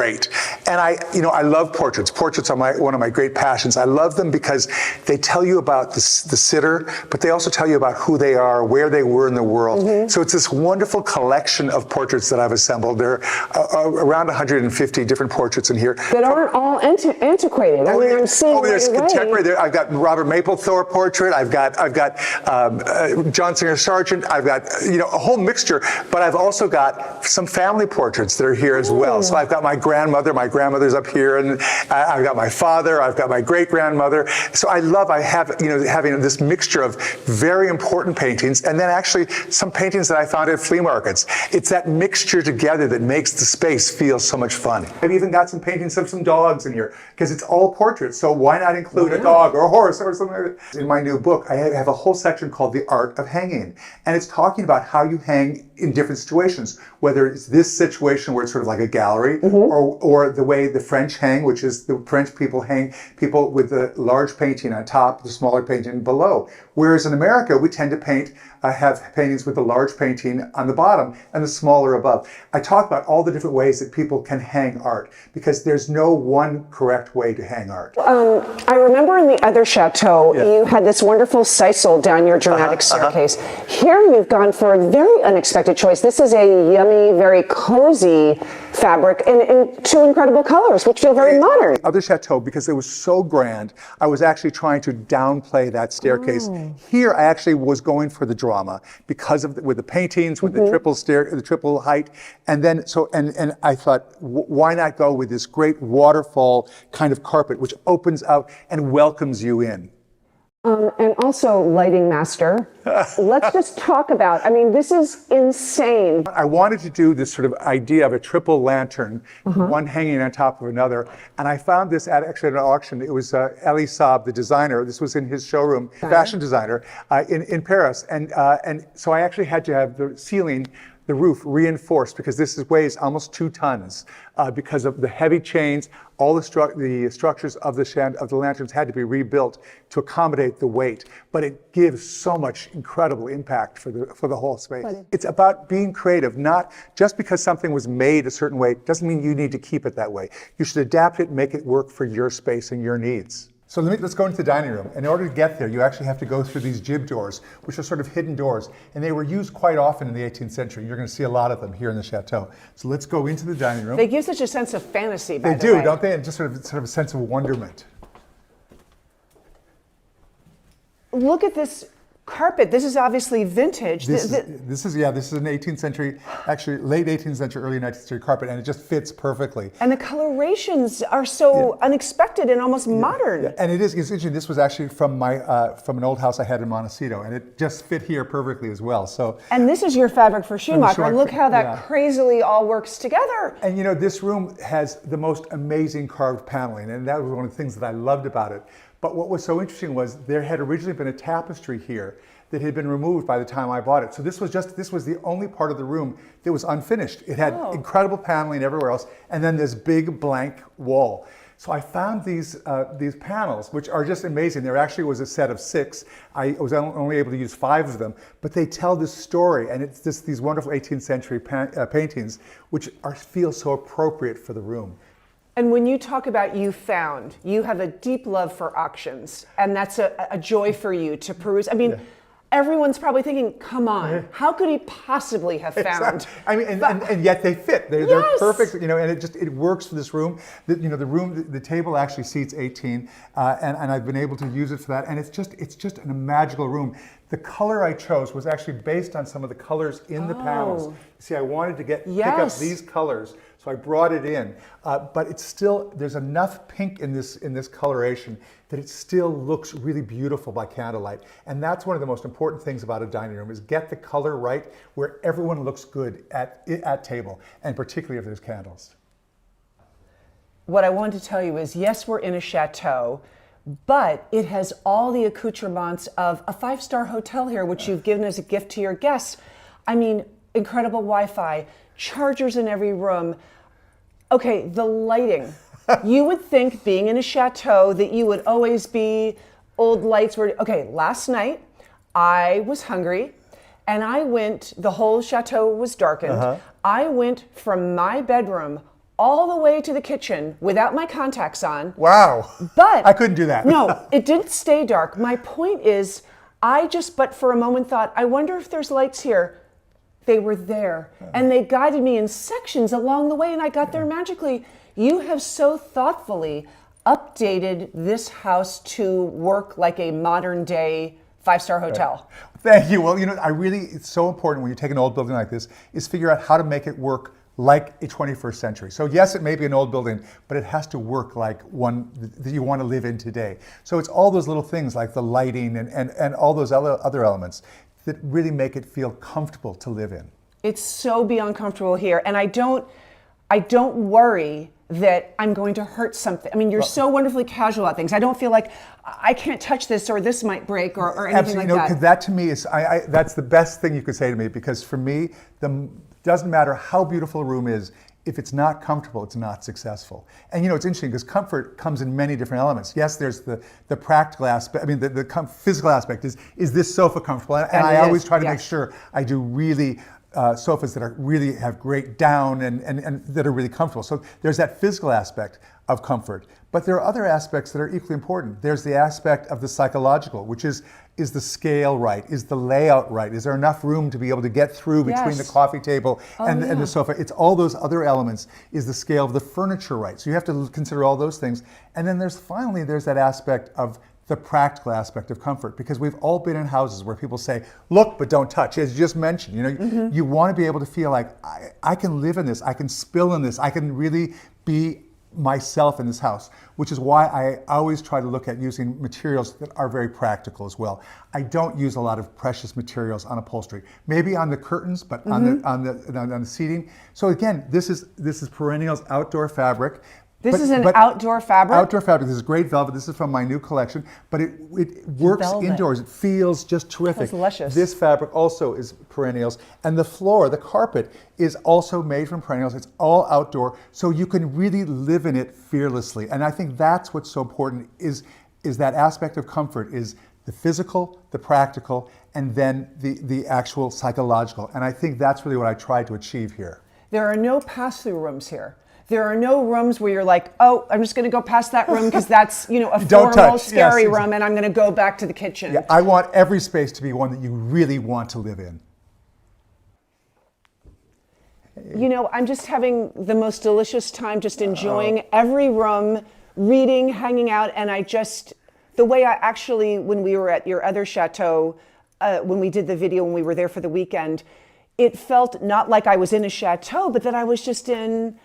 Great. And I love portraits. Portraits are one of my great passions. I love them because they tell you about the sitter, but they also tell you about who they are, where they were in the world. So it's this wonderful collection of portraits that I've assembled. There are around 150 different portraits in here. That aren't all antiquated. I mean, I'm seeing there's right away. Contemporary. There, I've got Robert Mapplethorpe portrait. I've got John Singer Sargent. I've got a whole mixture. But I've also got some family portraits that are here as well. So I've got my grandmother's up here, and I've got my father, I've got my great-grandmother. So I have having this mixture of very important paintings, and then actually some paintings that I found at flea markets. It's that mixture together that makes the space feel so much fun. I've even got some paintings of some dogs in here, because it's all portraits, so why not include a dog or a horse or something like that? In my new book, I have a whole section called The Art of Hanging, and it's talking about how you hang in different situations, whether it's this situation where it's sort of like a gallery, or the way the French hang, which is the French people hang people with the large painting on top, the smaller painting below. Whereas in America, we tend to have paintings with the large painting on the bottom and the smaller above. I talk about all the different ways that people can hang art, because there's no one correct way to hang art. I remember in the other chateau, you had this wonderful sisal down your dramatic staircase. Here you've gone for a very unexpected choice. This is a yummy, very cozy fabric in two incredible colors, which feel very modern. Other chateau, because it was so grand, I was actually trying to downplay that staircase. Here, I actually was going for the drama because of with the paintings, with the triple height, and then and I thought, why not go with this great waterfall kind of carpet, which opens out and welcomes you in. And also lighting master. Let's just talk about, this is insane. I wanted to do this sort of idea of a triple lantern, one hanging on top of another. And I found this actually at an auction. It was Elie Saab, the designer. This was in his showroom, fashion designer in Paris. And so I actually had to have the ceiling, the roof reinforced, because this weighs almost 2 tons because of the heavy chains. All the structures of the lanterns had to be rebuilt to accommodate the weight, but it gives so much incredible impact for the whole space. It's about being creative. Not just because something was made a certain way doesn't mean you need to keep it that way. You should adapt it and make it work for your space and your needs. So let's go into the dining room. In order to get there, you actually have to go through these jib doors, which are sort of hidden doors, and they were used quite often in the 18th century. You're going to see a lot of them here in the chateau. So let's go into the dining room. They give such a sense of fantasy, by the way. They do, don't they? And just sort of a sense of wonderment. Look at this carpet. This is obviously vintage. This is an 18th century, actually late 18th century, early 19th century carpet, and it just fits perfectly. And the colorations are so unexpected and almost modern. Yeah. And it's interesting. This was actually from an old house I had in Montecito, and it just fit here perfectly as well. So. And this is your fabric for Schumacher. And look how that crazily all works together. And this room has the most amazing carved paneling, and that was one of the things that I loved about it. But what was so interesting was there had originally been a tapestry here that had been removed by the time I bought it. So this was the only part of the room that was unfinished. It had incredible paneling everywhere else, and then this big blank wall. So I found these panels, which are just amazing. There actually was a set of 6. I was only able to use 5 of them, but they tell this story, and it's just these wonderful 18th century paintings, which feel so appropriate for the room. And when you talk about you have a deep love for auctions, and that's a joy for you to peruse. Everyone's probably thinking, come on, how could he possibly have found? And yet they fit. They're perfect, and it works for this room. The table actually seats 18, and I've been able to use it for that. And it's just a magical room. The color I chose was actually based on some of the colors in the panels. See, I wanted to pick up these colors, so I brought it in. But it's still, there's enough pink in this coloration that it still looks really beautiful by candlelight. And that's one of the most important things about a dining room, is get the color right where everyone looks good at table, and particularly if there's candles. What I wanted to tell you is, yes, we're in a chateau, but it has all the accoutrements of a 5-star hotel here, which you've given as a gift to your guests. Incredible Wi-Fi, chargers in every room. Okay, the lighting. You would think, being in a chateau, that you would always be old lights. Okay, last night I was hungry, and the whole chateau was darkened. I went from my bedroom all the way to the kitchen without my contacts on. Wow. But I couldn't do that. No, it didn't stay dark. My point is, but for a moment thought, I wonder if there's lights here. They were there, and they guided me in sections along the way, and I got there magically. You have so thoughtfully updated this house to work like a modern day 5-star hotel. Thank you. Well, it's so important when you take an old building like this is figure out how to make it work like a 21st century. So yes, it may be an old building, but it has to work like one that you want to live in today. So it's all those little things like the lighting and all those other elements that really make it feel comfortable to live in. It's so beyond comfortable here, and I don't worry that I'm going to hurt something. I mean, you're so wonderfully casual about things. I don't feel like I can't touch this or this might break or anything like that. 'Cause that to me is, that's the best thing you could say to me, because for me, doesn't matter how beautiful a room is, if it's not comfortable, it's not successful. And it's interesting because comfort comes in many different elements. Yes, there's the practical aspect. I mean, the physical aspect is this sofa comfortable? And I always try to make sure I do really sofas that really have great down and that are really comfortable. So there's that physical aspect of comfort. But there are other aspects that are equally important. There's the aspect of the psychological, which is the scale right? Is the layout right? Is there enough room to be able to get through between the coffee table and the sofa? It's all those other elements. Is the scale of the furniture right? So you have to consider all those things. And then there's that aspect of the practical aspect of comfort, because we've all been in houses where people say, look, but don't touch. As you just mentioned, you want to be able to feel like I can live in this, I can spill in this, I can really be myself in this house, which is why I always try to look at using materials that are very practical as well. I don't use a lot of precious materials on upholstery, maybe on the curtains, but on the seating. So again, this is perennials outdoor fabric. This is an outdoor fabric? Outdoor fabric. This is great velvet. This is from my new collection, but it works indoors. It feels just terrific. It's luscious. This fabric also is perennials, and the floor, the carpet, is also made from perennials. It's all outdoor, so you can really live in it fearlessly. And I think that's what's so important is that aspect of comfort is the physical, the practical, and then the actual psychological. And I think that's really what I tried to achieve here. There are no pass-through rooms here. There are no rooms where you're like, oh, I'm just going to go past that room because that's, a formal, scary room, and I'm going to go back to the kitchen. Yeah, I want every space to be one that you really want to live in. I'm just having the most delicious time, just enjoying every room, reading, hanging out, and the way I actually, when we were at your other chateau, when we did the video, when we were there for the weekend, it felt not like I was in a chateau, but that I was just in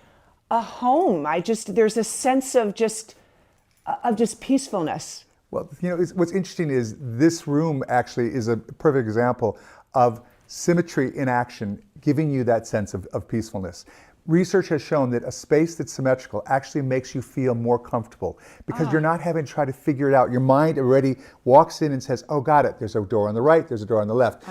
a home. There's a sense of just peacefulness. Well, what's interesting is this room actually is a perfect example of symmetry in action, giving you that sense of peacefulness. Research has shown that a space that's symmetrical actually makes you feel more comfortable because you're not having to try to figure it out. Your mind already walks in and says, oh, got it. There's a door on the right. There's a door on the left.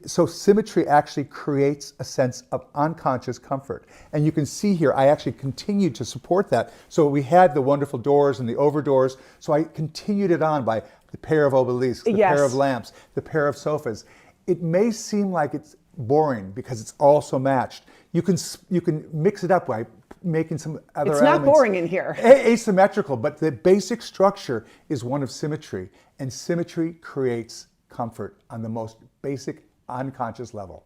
So symmetry actually creates a sense of unconscious comfort. And you can see here, I actually continued to support that. So we had the wonderful doors and the over doors. So I continued it on by the pair of obelisks, the pair of lamps, the pair of sofas. It may seem like it's boring because it's all so matched. You can mix it up by making some other elements. It's not boring in here. Asymmetrical, but the basic structure is one of symmetry, and symmetry creates comfort on the most basic unconscious level.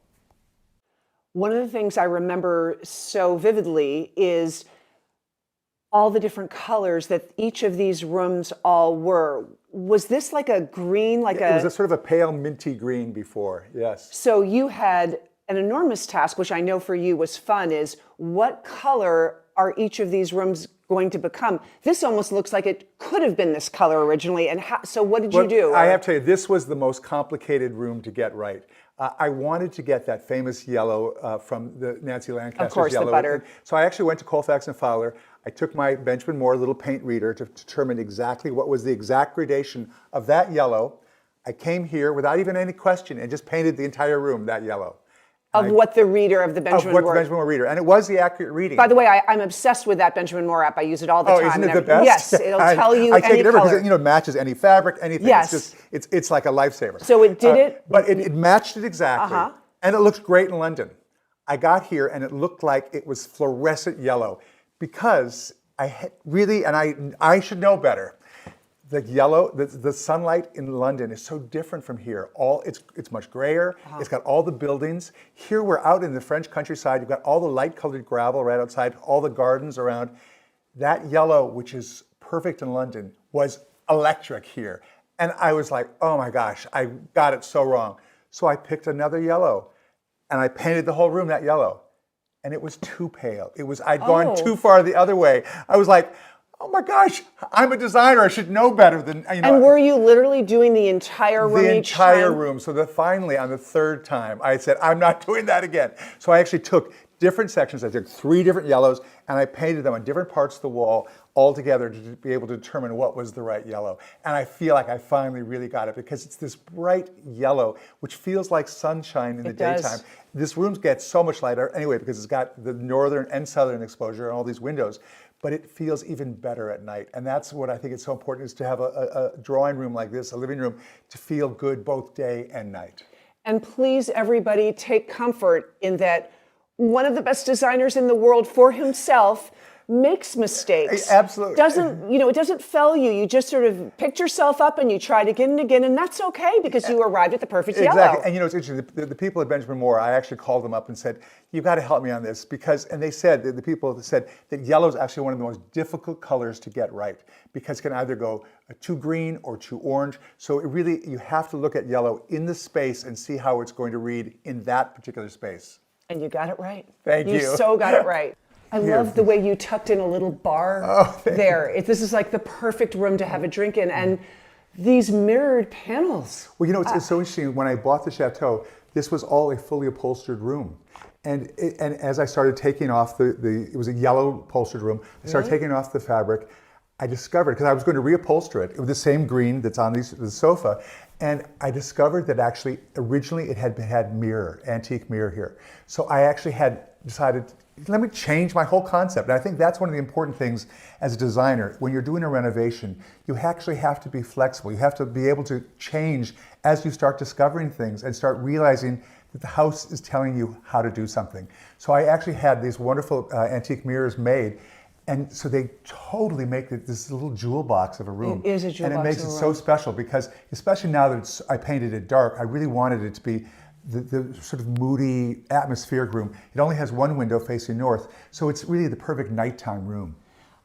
One of the things I remember so vividly is all the different colors that each of these rooms all were. Was this like a green, It was a sort of a pale minty green before, yes. So you had an enormous task, which I know for you was fun, is what color are each of these rooms going to become? This almost looks like it could have been this color originally. And so what did you do? I have to tell you, this was the most complicated room to get right. I wanted to get that famous yellow from the Nancy Lancaster's yellow. Of course, the butter. So I actually went to Colfax and Fowler. I took my Benjamin Moore little paint reader to determine exactly what was the exact gradation of that yellow. I came here without even any question and just painted the entire room that yellow. What the reader of the Benjamin Moore. The Benjamin Moore reader. And it was the accurate reading. By the way, I'm obsessed with that Benjamin Moore app. I use it all the time. Oh, isn't it the best? Yes, it'll tell you I take any it everywhere color. because it matches any fabric, anything. Yes. It's like a lifesaver. So it did it? But it matched it exactly. And it looks great in London. I got here and it looked like it was fluorescent yellow because I should know better. The yellow, the sunlight in London is so different from here. It's much grayer. It's got all the buildings. Here we're out in the French countryside. You've got all the light-colored gravel right outside, all the gardens around. That yellow, which is perfect in London, was electric here. And I was like, oh my gosh, I got it so wrong. So I picked another yellow and I painted the whole room that yellow. And it was too pale. I'd gone too far the other way. I was like, oh my gosh, I'm a designer. I should know better than, you know. And were you literally doing the entire room each time? The entire room. So that finally, on the third time, I said, I'm not doing that again. So I actually took different sections. I took 3 different yellows and I painted them on different parts of the wall all together to be able to determine what was the right yellow. And I feel like I finally really got it because it's this bright yellow, which feels like sunshine in the daytime. This room gets so much lighter anyway because it's got the northern and southern exposure and all these windows, but it feels even better at night. And that's what I think is so important, is to have a drawing room like this, a living room, to feel good both day and night. And please, everybody, take comfort in that one of the best designers in the world for himself makes mistakes. Absolutely. It doesn't fail you. You just sort of picked yourself up and you tried again and again, and that's okay because you arrived at the perfect yellow. Exactly. And it's interesting, the people at Benjamin Moore, I actually called them up and said, you've got to help me on this and they said, the people said that yellow is actually one of the most difficult colors to get right because it can either go too green or too orange. So you have to look at yellow in the space and see how it's going to read in that particular space. And you got it right. Thank you. You so got it right. I love the way you tucked in a little bar there. This is like the perfect room to have a drink in. And these mirrored panels. Well, it's so interesting. When I bought the Château, this was all a fully upholstered room. And as I started taking off it was a yellow upholstered room. I started taking off the fabric. I discovered, because I was going to reupholster it with the same green that's on the sofa, and I discovered that actually originally it had antique mirror here. So I actually had decided, let me change my whole concept. And I think that's one of the important things as a designer. When you're doing a renovation, you actually have to be flexible. You have to be able to change as you start discovering things and start realizing that the house is telling you how to do something. So I actually had these wonderful antique mirrors made. And so they totally make this little jewel box of a room. It is a jewel box. And it makes it so special because, especially now that I painted it dark, I really wanted it to be the sort of moody, atmospheric room. It only has one window facing north, so it's really the perfect nighttime room.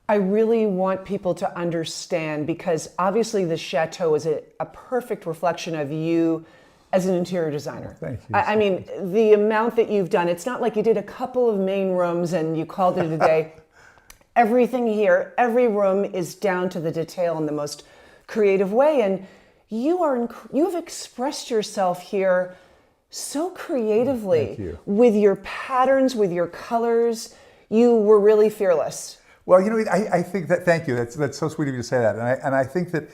I really want people to understand, because obviously the Château is a perfect reflection of you as an interior designer. Thank you. I mean, the amount that you've done, it's not like you did a couple of main rooms and you called it a day. Everything here, every room is down to the detail in the most creative way. And you've expressed yourself here so creatively with your patterns, with your colors. You were really fearless. Well, I think that, thank you. That's so sweet of you to say that. And I think that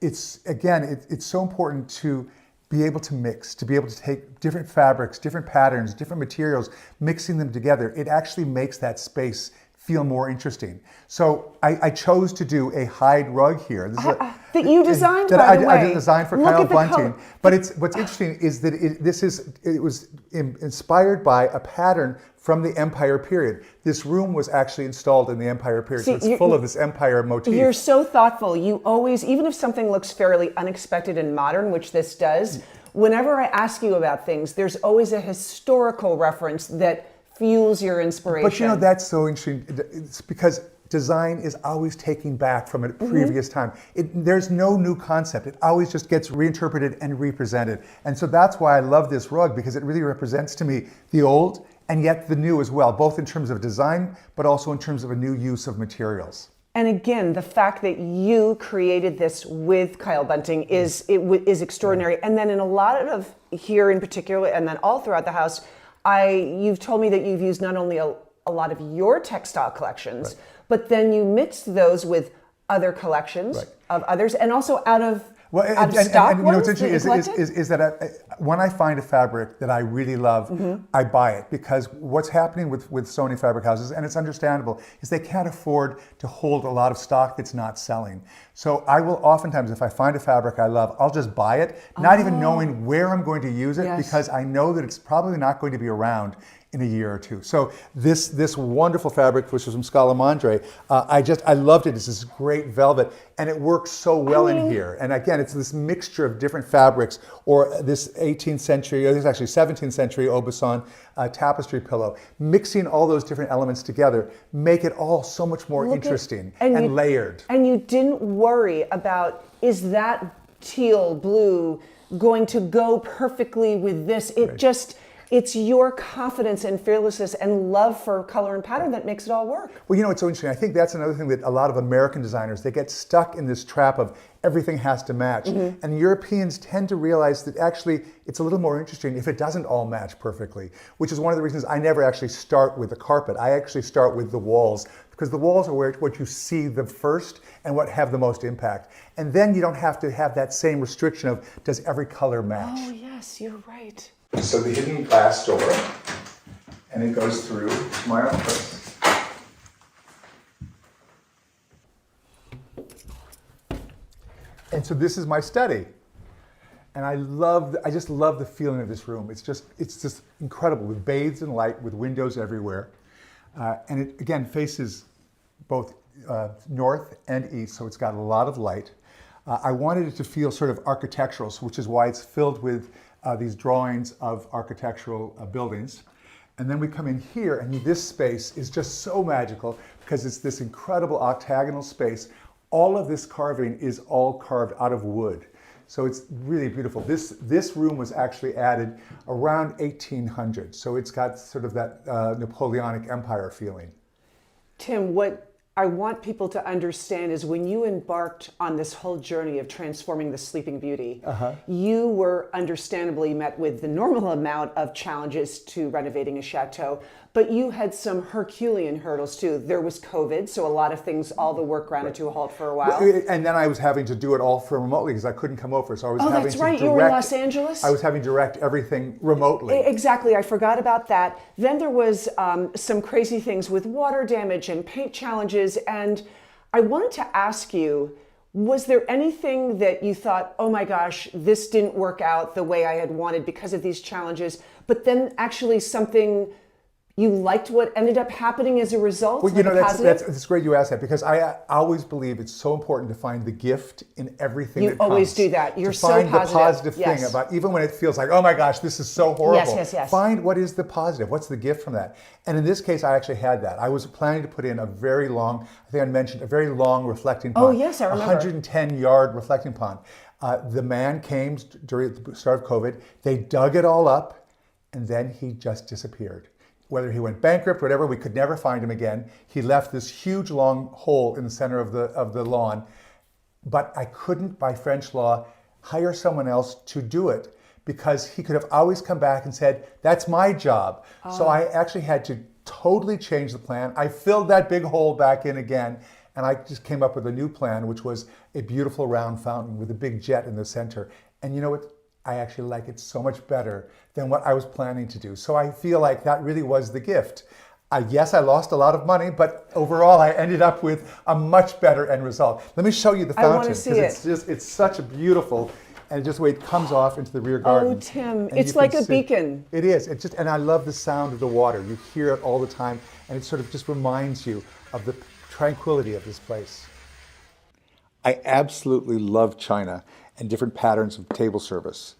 it's so important to be able to mix, to be able to take different fabrics, different patterns, different materials, mixing them together. It actually makes that space feel more interesting. So I chose to do a hide rug here. This is that you designed, by the way. I did design for Kyle Bunting. But what's interesting is that it was inspired by a pattern from the Empire period. This room was actually installed in the Empire period, so it's full of this Empire motif. You're so thoughtful. You always, even if something looks fairly unexpected and modern, which this does, whenever I ask you about things, there's always a historical reference that fuels your inspiration. But that's so interesting. It's because design is always taking back from a previous time. There's no new concept. It always just gets reinterpreted and represented. And so that's why I love this rug, because it really represents to me the old and yet the new as well, both in terms of design, but also in terms of a new use of materials. And again, the fact that you created this with Kyle Bunting is extraordinary. And then in a lot of here in particular, and then all throughout the house, you've told me that you've used not only a lot of your textile collections, but then you mixed those with other collections of others, and also out of stock. And what's interesting is that when I find a fabric that I really love, I buy it, because what's happening with so many fabric houses, and it's understandable, is they can't afford to hold a lot of stock that's not selling. So I will oftentimes, if I find a fabric I love, I'll just buy it, not even knowing where I'm going to use it, because I know that it's probably not going to be around in a year or two. So this wonderful fabric, which was from Scalamandre, I loved it. It's this great velvet, and it works so well in here. And again, it's this mixture of different fabrics, or this 18th century, or this is actually 17th century Aubusson tapestry pillow. Mixing all those different elements together make it all so much more interesting and layered. And you didn't worry about, is that teal blue going to go perfectly with this? It's your confidence and fearlessness and love for color and pattern that makes it all work. Well, it's so interesting. I think that's another thing that a lot of American designers, they get stuck in this trap of everything has to match. And Europeans tend to realize that actually it's a little more interesting if it doesn't all match perfectly, which is one of the reasons I never actually start with the carpet. I actually start with the walls, because the walls are what you see the first and what have the most impact. And then you don't have to have that same restriction of, does every color match? Oh, yes, you're right. So the hidden glass door, and it goes through to my office. And so this is my study. And I just love the feeling of this room. It's just incredible, with bathed in light, with windows everywhere. And it, again, faces both north and east, so it's got a lot of light. I wanted it to feel sort of architectural, which is why it's filled with these drawings of architectural buildings. And then we come in here, and this space is just so magical because it's this incredible octagonal space. All of this carving is all carved out of wood. So it's really beautiful. This room was actually added around 1800. So it's got sort of that Napoleonic Empire feeling. Tim, what I want people to understand is when you embarked on this whole journey of transforming the Sleeping Beauty, you were understandably met with the normal amount of challenges to renovating a chateau, but you had some Herculean hurdles too. There was COVID, so a lot of things, all the work grounded to a halt for a while. And then I was having to do it all from remotely because I couldn't come over. So I was having that's to right. You were in Los Angeles? I was having to direct everything remotely. Exactly. I forgot about that. Then there was some crazy things with water damage and paint challenges. And I wanted to ask you, was there anything that you thought, oh my gosh, this didn't work out the way I had wanted because of these challenges, but then actually something you liked what ended up happening as a result? Well, that's great you asked that, because I always believe it's so important to find the gift in everything that comes. You always do that. You're so positive. positive. To find the positive thing about, even when it feels like, oh my gosh, this is so horrible. Yes. Find what is the positive. What's the gift from that? And in this case, I actually had that. I was planning to put in a very long, I think I mentioned, a very long reflecting pond. Oh yes, I remember. 110-yard reflecting pond. The man came during the start of COVID. They dug it all up, and then he just disappeared. Whether he went bankrupt, whatever, we could never find him again. He left this huge long hole in the center of the lawn, but I couldn't, by French law, hire someone else to do it because he could have always come back and said, that's my job. So I actually had to totally change the plan. I filled that big hole back in again, and I just came up with a new plan, which was a beautiful round fountain with a big jet in the center. And you know what? I actually like it so much better than what I was planning to do. So I feel like that really was the gift. Yes, I lost a lot of money, but overall I ended up with a much better end result. Let me show you the fountain. I want to see it. It's such a beautiful, and just the way it comes off into the rear garden. Oh, Tim, And it's like a beacon. It is. And I love the sound of the water. You hear it all the time, and it sort of just reminds you of the tranquility of this place. I absolutely love China and different patterns of table service.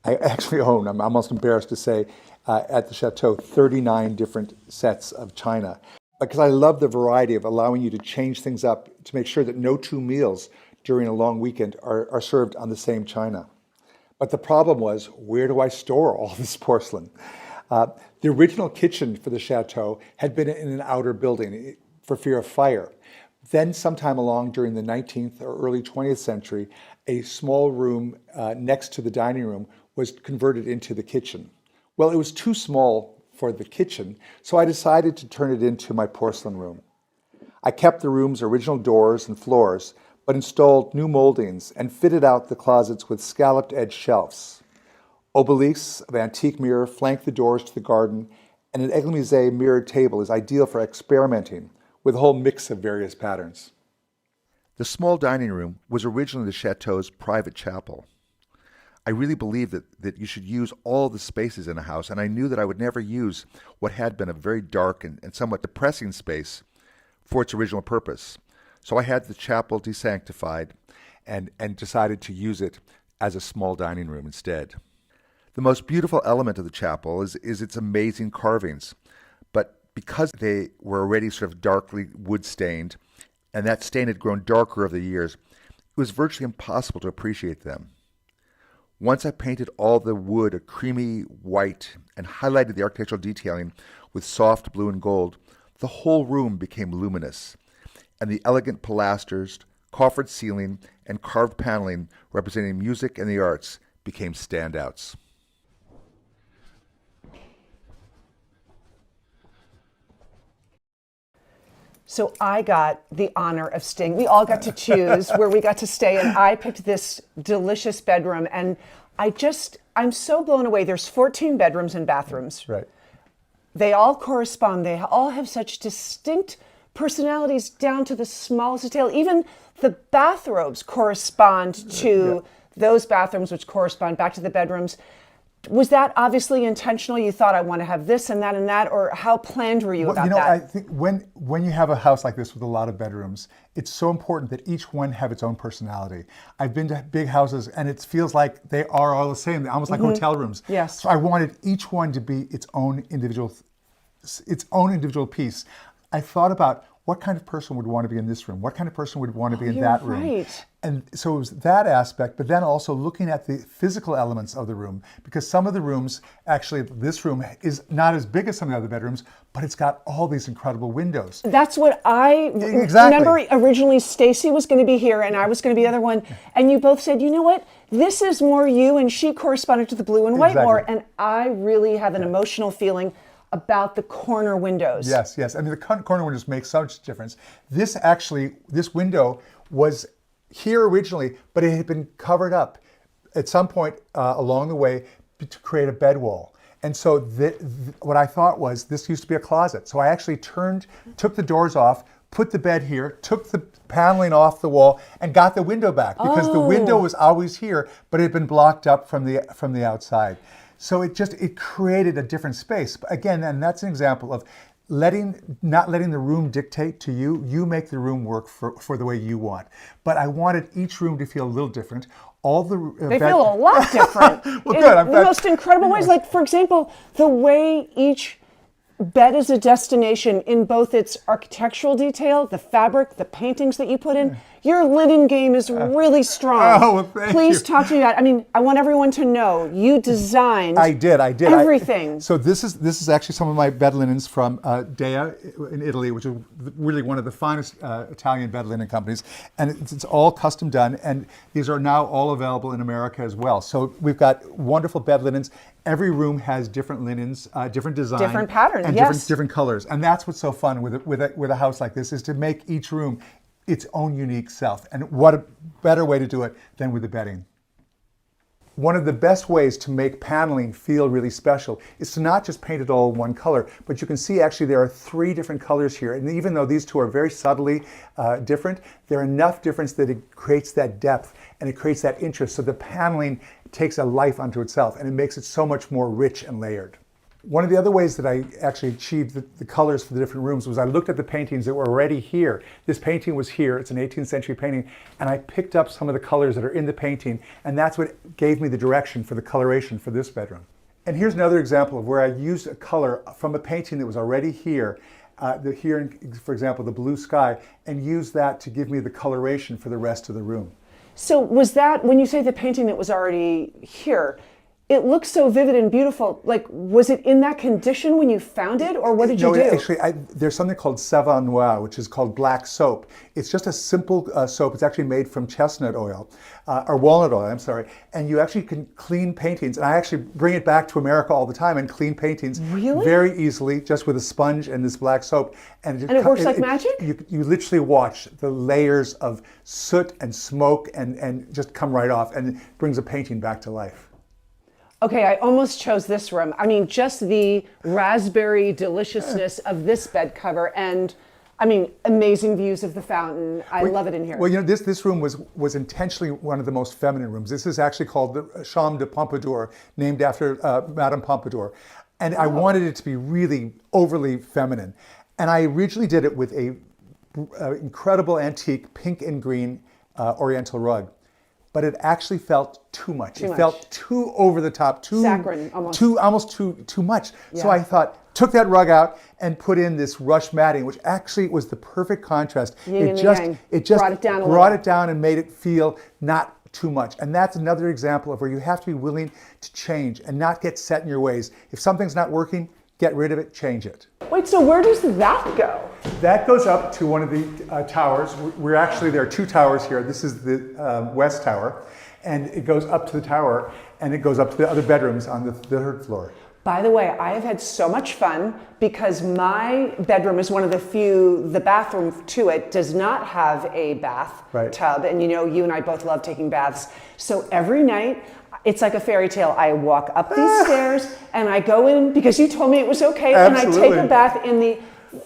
I actually own, I'm almost embarrassed to say, at the Château, 39 different sets of china. Because I love the variety of allowing you to change things up to make sure that no two meals during a long weekend are served on the same china. But the problem was, where do I store all this porcelain? The original kitchen for the Château had been in an outer building for fear of fire. Then sometime along during the 19th or early 20th century, a small room next to the dining room was converted into the kitchen. Well, it was too small for the kitchen, so I decided to turn it into my porcelain room. I kept the room's original doors and floors, but installed new moldings and fitted out the closets with scalloped edge shelves. Obelisks of antique mirror flank the doors to the garden, and an église mirrored table is ideal for experimenting with a whole mix of various patterns. The small dining room was originally the Château's private chapel. I really believe that you should use all the spaces in a house, and I knew that I would never use what had been a very dark and somewhat depressing space for its original purpose. So I had the chapel desanctified and decided to use it as a small dining room instead. The most beautiful element of the chapel is its amazing carvings, but because they were already sort of darkly wood-stained, and that stain had grown darker over the years, it was virtually impossible to appreciate them. Once I painted all the wood a creamy white and highlighted the architectural detailing with soft blue and gold, the whole room became luminous, and the elegant pilasters, coffered ceiling, and carved paneling representing music and the arts became standouts. So I got the honor of staying. We all got to choose where we got to stay, and I picked this delicious bedroom. And I'm so blown away. There's 14 bedrooms and bathrooms. Right. They all correspond. They all have such distinct personalities down to the smallest detail. Even the bathrobes correspond to those bathrooms, which correspond back to the bedrooms. Was that obviously intentional? You thought, I want to have this and that, or how planned were you about that? I think when you have a house like this with a lot of bedrooms, it's so important that each one have its own personality. I've been to big houses and it feels like they are all the same. They're almost like hotel rooms. Yes. So I wanted each one to be its own individual piece. I thought about what kind of person would want to be in this room? What kind of person would want to be in that room? Right. And so it was that aspect, but then also looking at the physical elements of the room, because some of the rooms, actually this room is not as big as some of the other bedrooms, but it's got all these incredible windows. That's what I remember. Originally, Stacy was going to be here and I was going to be the other one. And you both said, you know what? This is more you, and she corresponded to the blue and white more. And I really have an emotional feeling about the corner windows. Yes, yes. I mean, the corner windows make such difference. This window was here originally, but it had been covered up at some point along the way to create a bed wall. And so what I thought was this used to be a closet. So I actually took the doors off, put the bed here, took the paneling off the wall, and got the window back because the window was always here, but it had been blocked up from the outside. So it created a different space. Again, and that's an example of not letting the room dictate to you. You make the room work for the way you want. But I wanted each room to feel a little different. They feel a lot different. Well, good. In the most incredible ways. Like, for example, the way each bed is a destination in both its architectural detail, the fabric, the paintings that you put in. Your linen game is really strong. Oh, well, thank Please you. talk to me about it. I mean, I want everyone to know you designed I did. everything. So this is actually some of my bed linens from Dea in Italy, which is really one of the finest Italian bed linen companies. And it's all custom done. And these are now all available in America as well. So we've got wonderful bed linens. Every room has different linens, different design, different patterns, and yes. different colors. And that's what's so fun with a house like this, is to make each room its own unique self. And what a better way to do it than with the bedding. One of the best ways to make paneling feel really special is to not just paint it all one color, but you can see actually there are 3 different colors here. And even though these 2 are very subtly different, there are enough difference that it creates that depth and it creates that interest. So the paneling takes a life unto itself and it makes it so much more rich and layered. One of the other ways that I actually achieved the colors for the different rooms was I looked at the paintings that were already here. This painting was here, it's an 18th century painting, and I picked up some of the colors that are in the painting, and that's what gave me the direction for the coloration for this bedroom. And here's another example of where I used a color from a painting that was already here, for example, the blue sky, and used that to give me the coloration for the rest of the room. So was that, when you say the painting that was already here, it looks so vivid and beautiful. Like, was it in that condition when you found it, or what did you do? Actually, there's something called savon noir, which is called black soap. It's just a simple soap. It's actually made from chestnut oil, or walnut oil, I'm sorry. And you actually can clean paintings. And I actually bring it back to America all the time and clean paintings very easily, just with a sponge and this black soap. And it works like magic? You literally watch the layers of soot and smoke and just come right off, and it brings a painting back to life. Okay, I almost chose this room. I mean, just the raspberry deliciousness of this bed cover, and I mean, amazing views of the fountain. I love it in here. Well, you know, this room was intentionally one of the most feminine rooms. This is actually called the Chambre de Pompadour, named after Madame Pompadour. And I wanted it to be really overly feminine. And I originally did it with a incredible antique pink and green oriental rug. But it actually felt too much. It felt too over the top, too saccharine, almost. Too much. Yeah. So I thought, took that rug out and put in this rush matting, which actually was the perfect contrast. Yin and yang. It just brought it down a brought little. it down and made it feel not too much. And that's another example of where you have to be willing to change and not get set in your ways. If something's not working, get rid of it, change it. Wait, so where does that go? That goes up to one of the towers. We're actually, there are two towers here. This is the West Tower, and it goes up to the tower, and it goes up to the other bedrooms on the third floor. By the way, I have had so much fun because my bedroom is one of the few, the bathroom to it does not have a bathtub. And you know, you and I both love taking baths. So every night, it's like a fairy tale. I walk up these stairs and I go in because you told me it was okay. Absolutely. And I take a bath in the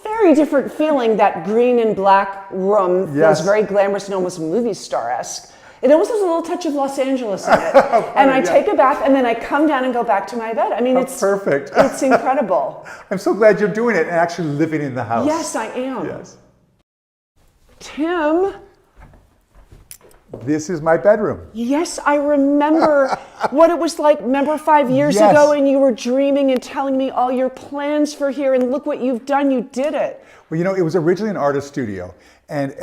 very different feeling, that green and black room feels very glamorous and almost movie star-esque. It almost has a little touch of Los Angeles in it. And I take a bath and then I come down and go back to my bed. I mean, it's perfect. It's incredible. I'm so glad you're doing it and actually living in the house. Yes, I am. Yes. Tim. This is my bedroom. Yes, I remember what it was like. Remember 5 years Yes. ago, and you were dreaming and telling me all your plans for here, and look what you've done. You did it. Well, you know, it was originally an artist studio, and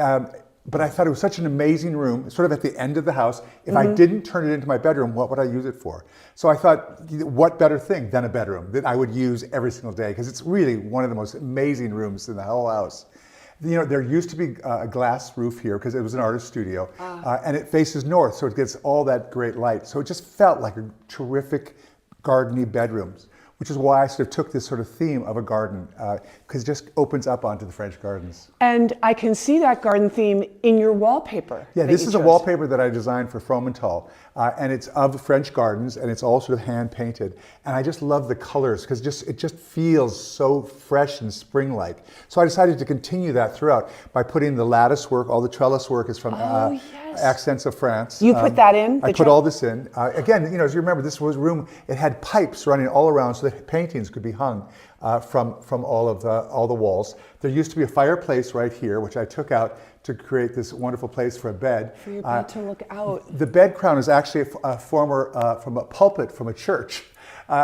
but I thought it was such an amazing room, sort of at the end of the house. If I didn't turn it into my bedroom, what would I use it for? So I thought, what better thing than a bedroom that I would use every single day? Because it's really one of the most amazing rooms in the whole house. You know, there used to be a glass roof here because it was an artist studio, and it faces north, so it gets all that great light. So it just felt like a terrific gardeny bedrooms, which is why I sort of took this sort of theme of a garden, because it just opens up onto the French gardens. And I can see that garden theme in your wallpaper. Yeah, this is a wallpaper that I designed for Fromental, and it's of French gardens, and it's all sort of hand painted. And I just love the colors because it just feels so fresh and spring-like. So I decided to continue that throughout by putting the lattice work. All the trellis work is from Accents of France. You put that in? I put all this in. Again, you know, as you remember, this was a room. It had pipes running all around so that paintings could be hung from all the walls. There used to be a fireplace right here, which I took out to create this wonderful place for a bed. For your bed to look out. The bed crown is actually a former from a pulpit from a church,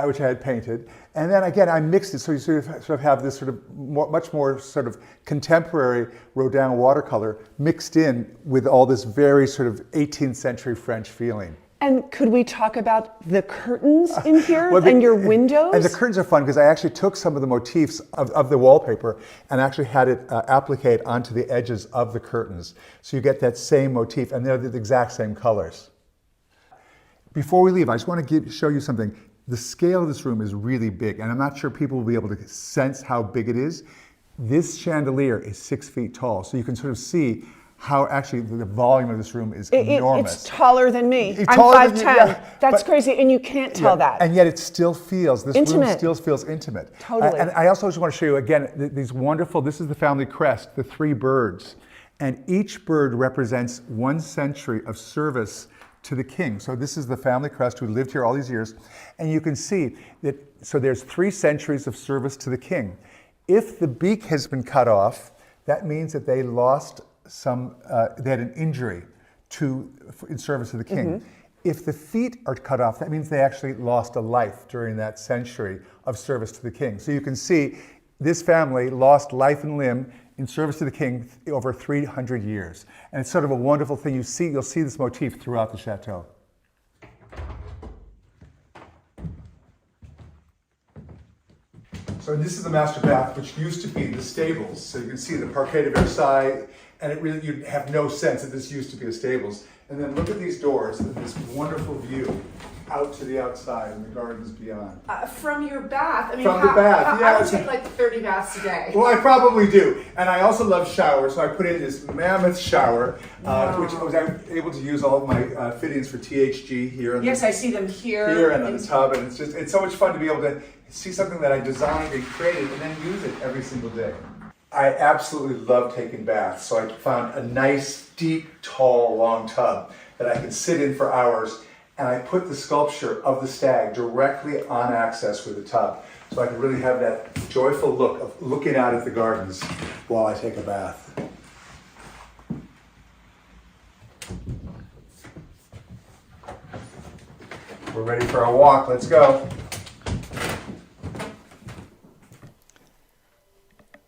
which I had painted. And then again, I mixed it so you sort of have this sort of much more sort of contemporary Rodin watercolor mixed in with all this very sort of 18th century French feeling. And could we talk about the curtains in here and your windows? And the curtains are fun because I actually took some of the motifs of the wallpaper and actually had it applicate onto the edges of the curtains. So you get that same motif, and they're the exact same colors. Before we leave, I just want to show you something. The scale of this room is really big, and I'm not sure people will be able to sense how big it is. This chandelier is 6 feet tall, so you can sort of see how actually the volume of this room is enormous. It's taller than me. I'm taller than 5'10". you, yeah, That's crazy, and you can't tell that. And yet it still feels, this intimate. room still feels intimate. Totally. And I also just want to show you again, these wonderful, this is the family crest, the 3 birds. And each bird represents 1 century of service to the king. So this is the family crest who lived here all these years. And you can see that, so there's 3 centuries of service to the king. If the beak has been cut off, that means that they lost they had an injury in service to the king. If the feet are cut off, that means they actually lost a life during that century of service to the king. So you can see this family lost life and limb in service to the king over 300 years. And it's sort of a wonderful thing. You'll see this motif throughout the chateau. So this is the master bath, which used to be the stables. So you can see the Parquet de Versailles, and it really, you have no sense that this used to be the stables. And then look at these doors and this wonderful view out to the outside and the gardens beyond. From your bath, I mean, From the bath, I yeah. would take like 30 baths a day. Well, I probably do. And I also love showers, so I put in this mammoth shower, which I was able to use all of my fittings for THG here. Yes, I see them here. Here and on the tub, and it's so much fun to be able to see something that I designed and created and then use it every single day. I absolutely love taking baths, so I found a nice, deep, tall, long tub that I can sit in for hours, and I put the sculpture of the stag directly on access with the tub, so I can really have that joyful look of looking out at the gardens while I take a bath. We're ready for a walk, let's go.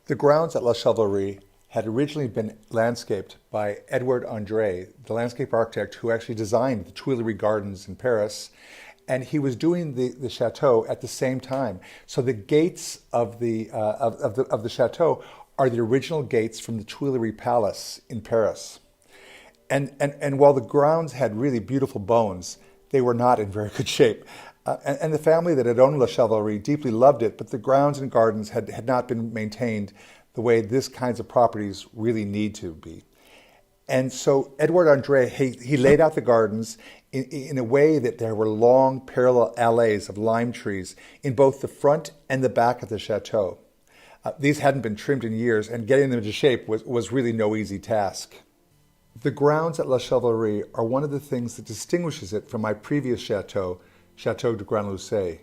The grounds at La Chevallerie had originally been landscaped by Edward André, the landscape architect who actually designed the Tuileries Gardens in Paris, and he was doing the Château at the same time. So the gates of the Château are the original gates from the Tuileries Palace in Paris. And while the grounds had really beautiful bones, they were not in very good shape. And the family that had owned La Chevallerie deeply loved it, but the grounds and gardens had not been maintained the way this kinds of properties really need to be. And so Edward André, he laid out the gardens in a way that there were long parallel alleys of lime trees in both the front and the back of the chateau. These hadn't been trimmed in years, and getting them into shape was really no easy task. The grounds at La Chevallerie are one of the things that distinguishes it from my previous chateau, Château de Grand-Lucé.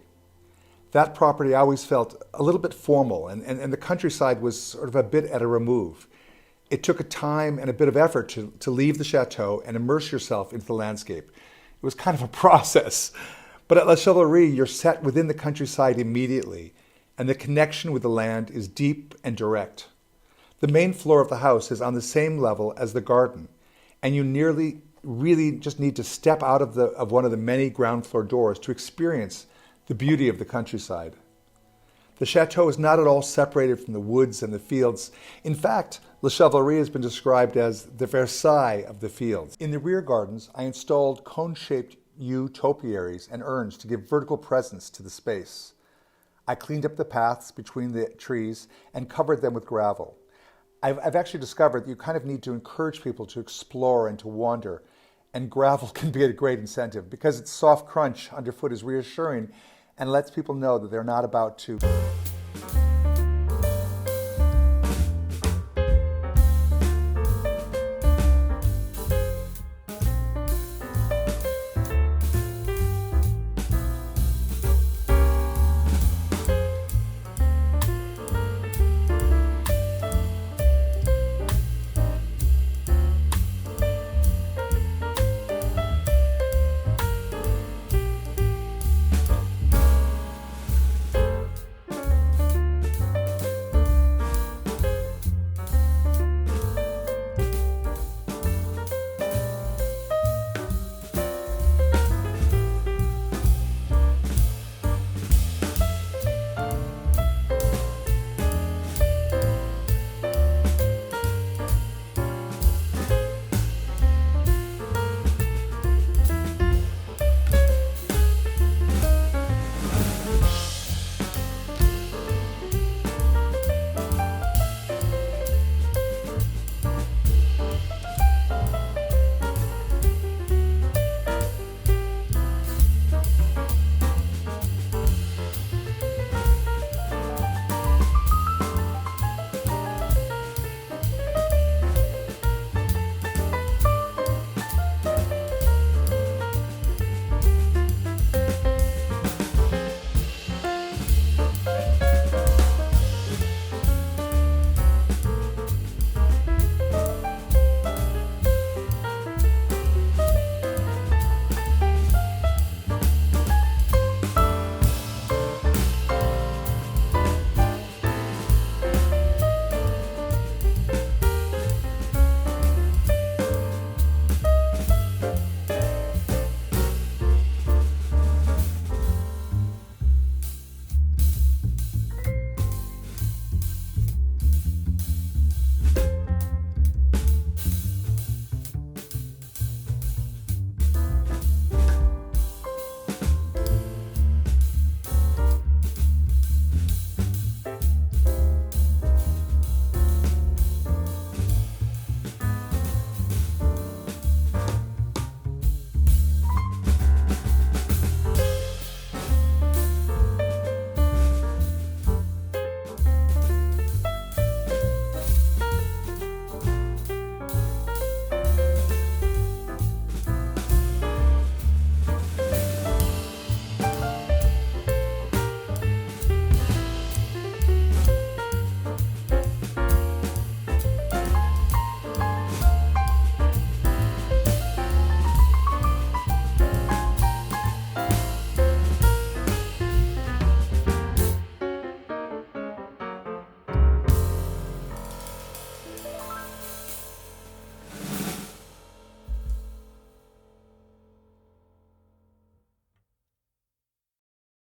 That property I always felt a little bit formal, and the countryside was sort of a bit at a remove. It took a time and a bit of effort to leave the chateau and immerse yourself into the landscape. It was kind of a process. But at La Chevallerie, you're set within the countryside immediately, and the connection with the land is deep and direct. The main floor of the house is on the same level as the garden, and you really just need to step out of one of the many ground floor doors to experience the beauty of the countryside. The chateau is not at all separated from the woods and the fields. In fact, La Chevallerie has been described as the Versailles of the fields. In the rear gardens, I installed cone-shaped yew topiaries and urns to give vertical presence to the space. I cleaned up the paths between the trees and covered them with gravel. I've actually discovered that you kind of need to encourage people to explore and to wander, and gravel can be a great incentive because its soft crunch underfoot is reassuring and lets people know that they're not about to